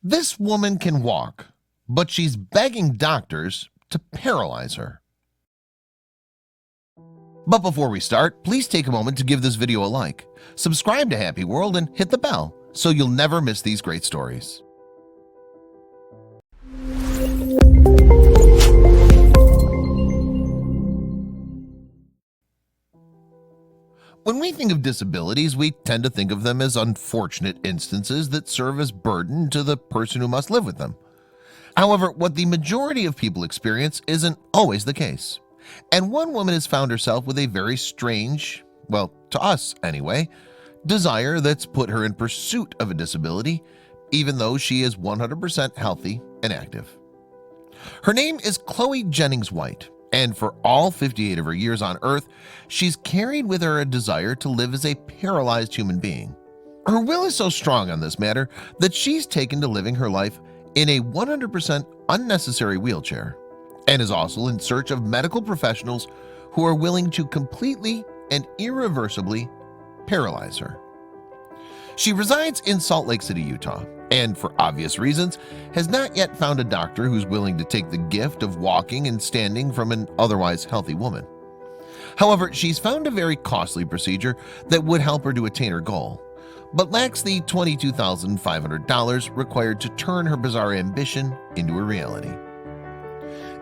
This woman can walk, but she's begging doctors to paralyze her. But before we start, please take a moment to give this video a like, subscribe to Happy World, and hit the bell so you'll never miss these great stories. When we think of disabilities, we tend to think of them as unfortunate instances that serve as burden to the person who must live with them. However, what the majority of people experience isn't always the case. And one woman has found herself with a very strange, well, to us anyway, desire that's put her in pursuit of a disability, even though she is 100% healthy and active. Her name is Chloe Jennings White, and for all 58 of her years on Earth, she's carried with her a desire to live as a paralyzed human being. Her will is so strong on this matter that she's taken to living her life in a 100% unnecessary wheelchair, and is also in search of medical professionals who are willing to completely and irreversibly paralyze her. She resides in Salt Lake City, Utah, and for obvious reasons has not yet found a doctor who's willing to take the gift of walking and standing from an otherwise healthy woman. However, she's found a very costly procedure that would help her to attain her goal, but lacks the $22,500 required to turn her bizarre ambition into a reality.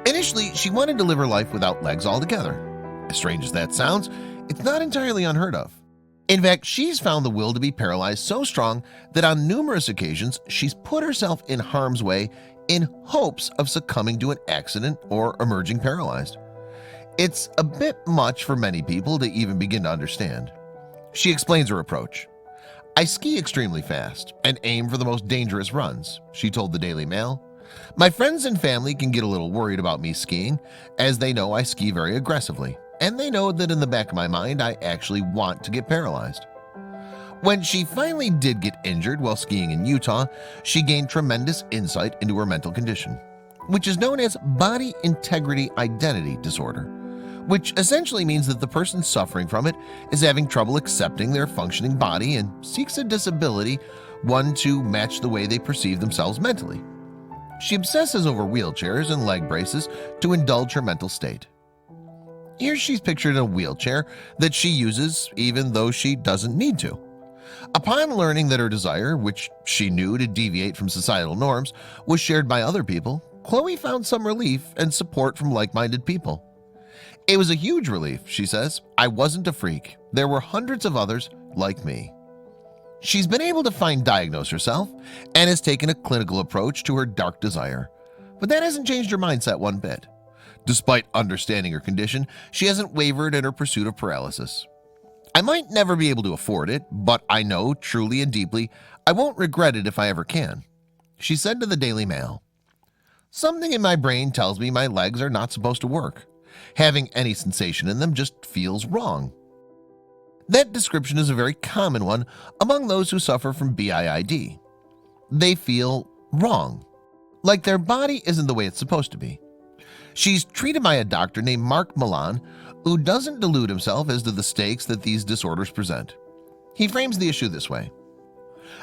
Initially, she wanted to live her life without legs altogether. As strange as that sounds, it's not entirely unheard of. In fact, she's found the will to be paralyzed so strong that on numerous occasions she's put herself in harm's way in hopes of succumbing to an accident or emerging paralyzed. It's a bit much for many people to even begin to understand. She explains her approach. "I ski extremely fast and aim for the most dangerous runs," she told the Daily Mail. "My friends and family can get a little worried about me skiing, as they know I ski very aggressively, and they know that in the back of my mind I actually want to get paralyzed." When she finally did get injured while skiing in Utah, she gained tremendous insight into her mental condition, which is known as body integrity identity disorder, which essentially means that the person suffering from it is having trouble accepting their functioning body and seeks a disability, one to match the way they perceive themselves mentally. She obsesses over wheelchairs and leg braces to indulge her mental state. Here she's pictured in a wheelchair that she uses even though she doesn't need to. Upon learning that her desire, which she knew to deviate from societal norms, was shared by other people, Chloe found some relief and support from like-minded people. "It was a huge relief," she says. "I wasn't a freak. There were hundreds of others like me." She's been able to diagnose herself and has taken a clinical approach to her dark desire, but that hasn't changed her mindset one bit. Despite understanding her condition, she hasn't wavered in her pursuit of paralysis. "I might never be able to afford it, but I know truly and deeply I won't regret it if I ever can," she said to the Daily Mail. "Something in my brain tells me my legs are not supposed to work. Having any sensation in them just feels wrong." That description is a very common one among those who suffer from BIID. They feel wrong, like their body isn't the way it's supposed to be. She's treated by a doctor named Mark Milan, who doesn't delude himself as to the stakes that these disorders present. He frames the issue this way: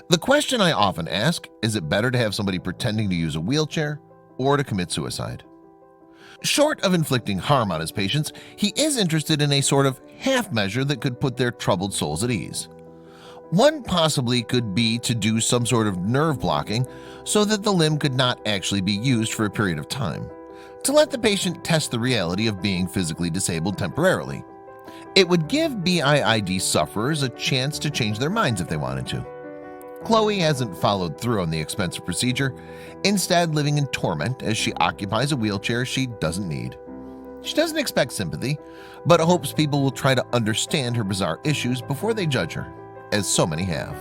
"The question I often ask, is it better to have somebody pretending to use a wheelchair or to commit suicide?" Short of inflicting harm on his patients, he is interested in a sort of half measure that could put their troubled souls at ease. One possibly could be to do some sort of nerve blocking so that the limb could not actually be used for a period of time, to let the patient test the reality of being physically disabled temporarily. It would give BIID sufferers a chance to change their minds if they wanted to. Chloe hasn't followed through on the expensive procedure, instead living in torment as she occupies a wheelchair she doesn't need. She doesn't expect sympathy, but hopes people will try to understand her bizarre issues before they judge her, as so many have.